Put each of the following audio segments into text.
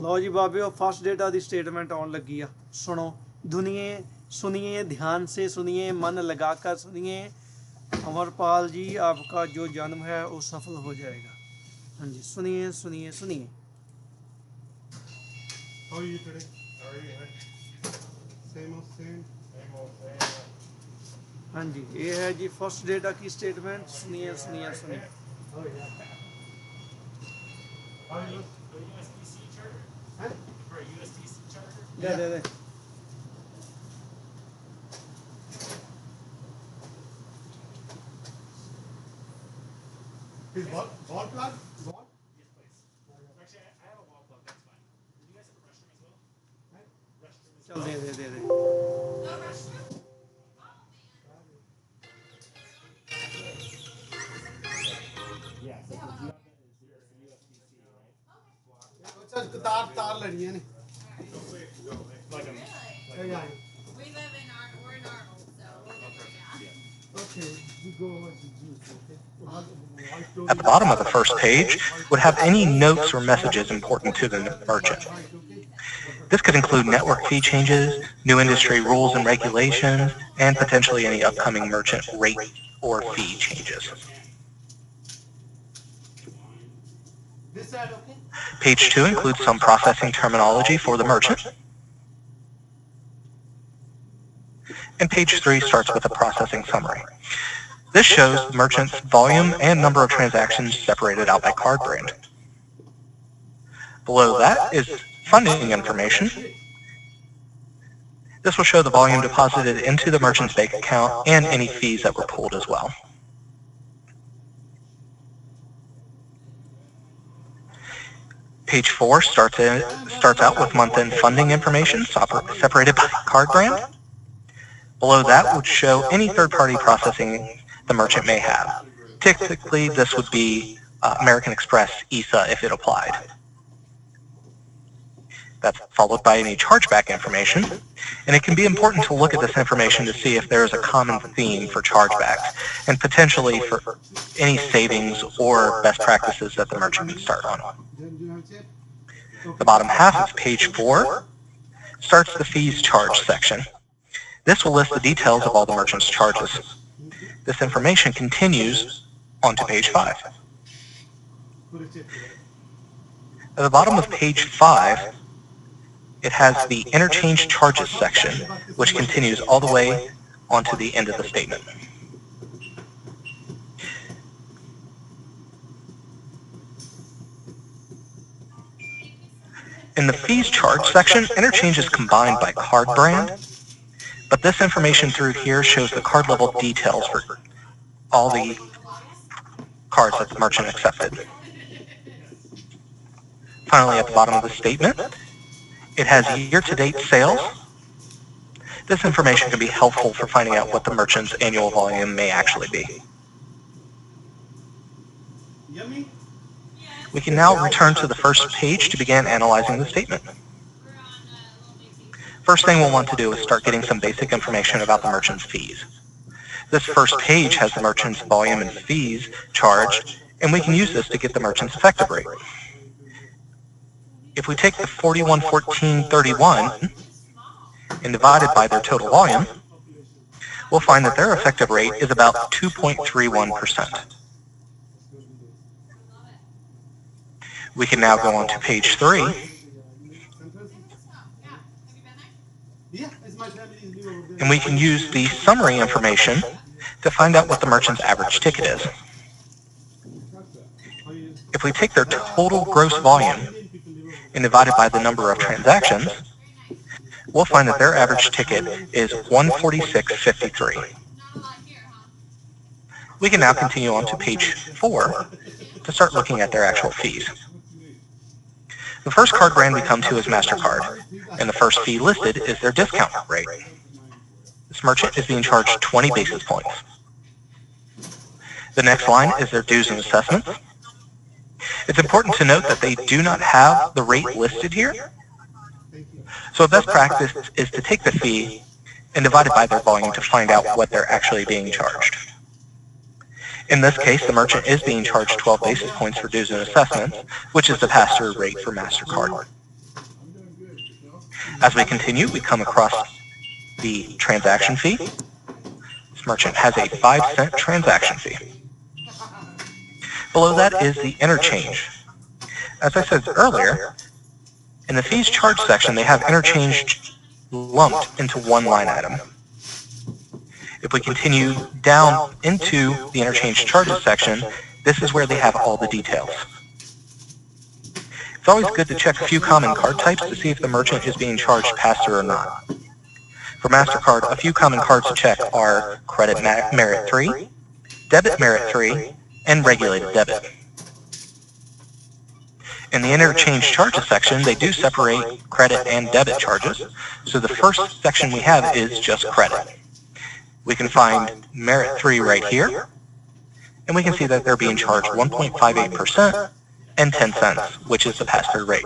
ਲਓ ਜੀ ਬਾਬਿਓ, first data की स्टेटमेंट आने लगी है। सुनो, दुनिए सुनिए, ध्यान से सुनिए, मन लगाकर सुनिए। अमरपाल जी, आपका जो जन्म है वो सफल हो जाएगा। हाँ जी, सुनिए सुनिए सुनिए। How are you today? How are you? Same old same. Same old same. हाँ जी, ये है जी फर्स्ट डेटा की स्टेटमेंट। सुनिए सुनिए सुनिए। Oh yeah. How are you? For a USB-C charger? Huh? For a USB-C charger? They His wall plug? Wall? Yes, please. Actually, I have a wall plug. That's fine. Do you guys have a restroom as well? Right? Restroom as चल well? They. Yeah. So the G is your USB-C, right? अच्छा तार लड़ियाँ ने Like a yeah. We live in we're in Arnold, so we're different, yeah. Okay, we go on to juice, okay? At the bottom of the first page would have any notes or messages important to the merchant. This could include network fee changes, new industry rules and regulations, and potentially any upcoming merchant rate or fee changes. This side, okay? Page 2 includes some processing terminology for the merchant. And page 3 starts with a processing summary. This shows the merchant's volume and number of transactions separated out by card brand. Below that is funding information. This will show the volume deposited into the merchant's bank account and any fees that were pulled as well. Page 4 starts out with month-end funding information separated by card brand. Below that would show any third-party processing the merchant may have. Typically, this would be American Express, ESA, if it applied. That's followed by any chargeback information, and it can be important to look at this information to see if there is a common theme for chargebacks, and potentially for any savings or best practices that the merchant can start on. The bottom half of page 4 starts the fees charged section. This will list the details of all the merchant's charges. This information continues onto page 5. At the bottom of page 5, it has the interchange charges section, which continues all the way onto the end of the statement. In the fees charged section, interchange is combined by card brand, but this information through here shows the card level details for all the cards that the merchant accepted. Finally, at the bottom of the statement, it has year-to-date sales. This information can be helpful for finding out what the merchant's annual volume may actually be. Yummy? We can now return to the first page to begin analyzing the statement. First thing we'll want to do is start getting some basic information about the merchant's fees. This first page has the merchant's volume and fees charged, and we can use this to get the merchant's effective rate. If we take the 4114.31 and divide it by their total volume, we'll find that their effective rate is about 2.31%. We can now go on to page 3. Yeah, it's my family's new over there. And we can use the summary information to find out what the merchant's average ticket is. If we take their total gross volume and divide it by the number of transactions, we'll find that their average ticket is $146.53. We can now continue on to page 4 to start looking at their actual fees. The first card brand we come to is MasterCard, and the first fee listed is their discount rate. This merchant is being charged 20 basis points. The next line is their dues and assessments. It's important to note that they do not have the rate listed here, so a best practice is to take the fee and divide it by their volume to find out what they're actually being charged. In this case, the merchant is being charged 12 basis points for dues and assessments, which is the pass-through rate for MasterCard. As we continue, we come across the transaction fee. This merchant has a 5-cent transaction fee. Below that is the interchange. As I said earlier, in the fees charged section, they have interchange lumped into one line item. If we continue down into the interchange charges section, this is where they have all the details. It's always good to check a few common card types to see if the merchant is being charged pass-through or not. For MasterCard, a few common cards to check are Credit Merit 3, Debit Merit 3, and Regulated Debit. In the interchange charges section, they do separate credit and debit charges, so the first section we have is just credit. We can find Merit 3 right here, and we can see that they're being charged 1.58% and 10 cents, which is the pass-through rate.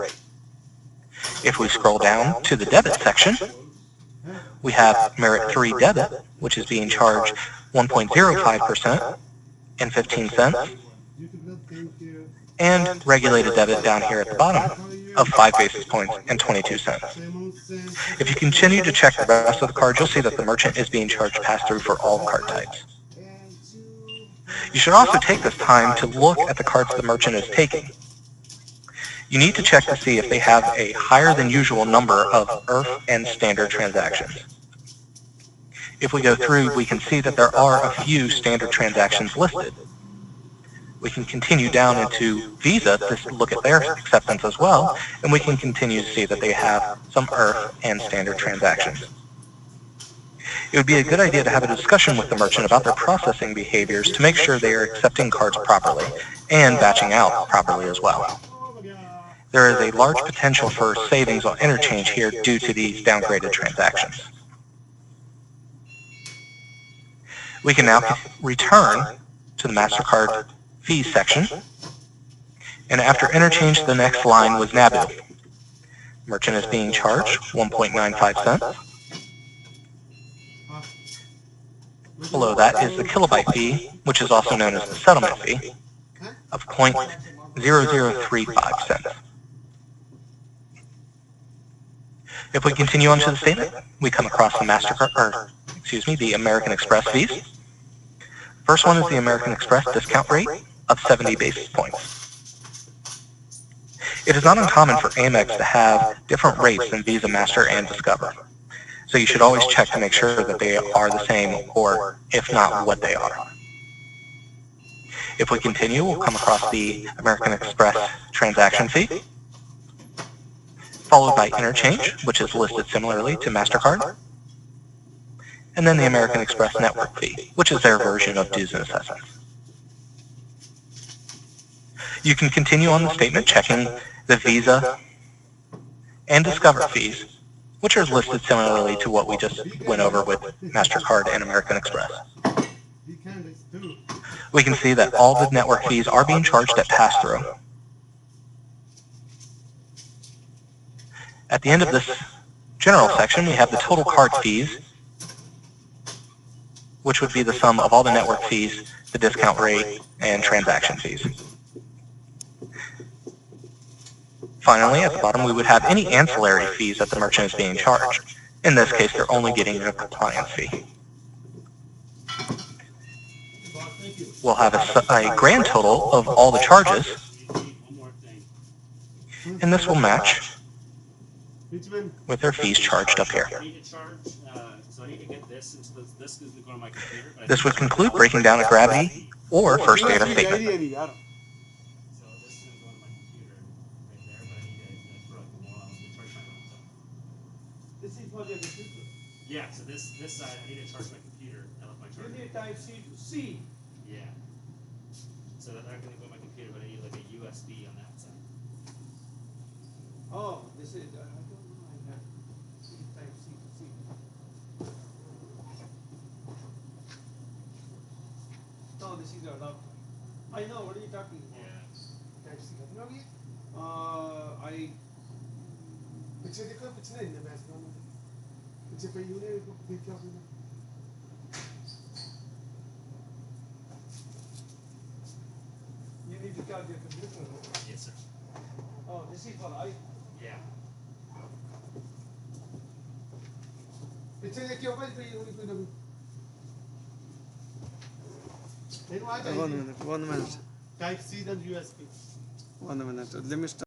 If we scroll down to the debit section, we have Merit 3 debit, which is being charged 1.05% and 15 cents, and regulated debit down here at the bottom of 5 basis points and 22 cents. If you continue to check the rest of the card, you'll see that the merchant is being charged pass-through for all card types. You should also take this time to look at the cards the merchant is taking. You need to check to see if they have a higher than usual number of IRF and standard transactions. If we go through, we can see that there are a few standard transactions listed. We can continue down into Visa to look at their acceptance as well, and we can continue to see that they have some IRF and standard transactions. It would be a good idea to have a discussion with the merchant about their processing behaviors to make sure they are accepting cards properly and batching out properly as well. There is a large potential for savings on interchange here due to these downgraded transactions. We can now return to the MasterCard fees section, and after interchange, the next line was NABU. Merchant is being charged 1.95 cents. Below that is the kilobyte fee, which is also known as the settlement fee, of 0.0035 cents. If we continue on to the statement, we come across the the American Express fees. First one is the American Express discount rate of 70 basis points. It is not uncommon for Amex to have different rates than Visa, Master, and Discover. So you should always check to make sure that they are the same, or if not, what they are. If we continue, we'll come across the American Express transaction fee, followed by interchange, which is listed similarly to MasterCard, and then the American Express network fee, which is their version of dues and assessments. You can continue on the statement checking the Visa and Discover fees, which are listed similarly to what we just went over with MasterCard and American Express. We can see that all the network fees are being charged at pass-through. At the end of this general section, we have the total card fees, which would be the sum of all the network fees, the discount rate, and transaction fees. Finally, at the bottom, we would have any ancillary fees that the merchant is being charged. In this case, they're only getting a compliance fee. We'll have a grand total of all the charges, and this will match with their fees charged up here. This would conclude breaking down a Gravity or First Data statement. Yeah, so this side, I need to charge my computer. I left my charger. You need Type C to C. Yeah. So that I'm going to go to my computer, but I need like a USB on that side. Oh, this is, I don't know, I have C, Type C to C. No, this is your laptop. I know, what are you talking about? Yeah. Type C. I, पीछे देखो पीछे नहीं है बैठ रहा हूँ पीछे पे यूने देख क्या होगा you need to charge your computer. Yes, sir. Oh, this is for I. Yeah. ਪਿੱਛੇ ਦੇਖਿਓ ਭਾਈ ਪਈ ਹੋਣੀ ਕੋਈ ਨਵੀਂ ਇਹਨੂੰ ਆ 1 ਚਾਹੀਦੀ minute, 1 minute, ਟਾਈਪ ਸੀ ਦਾ USB 1 minute. Let me start.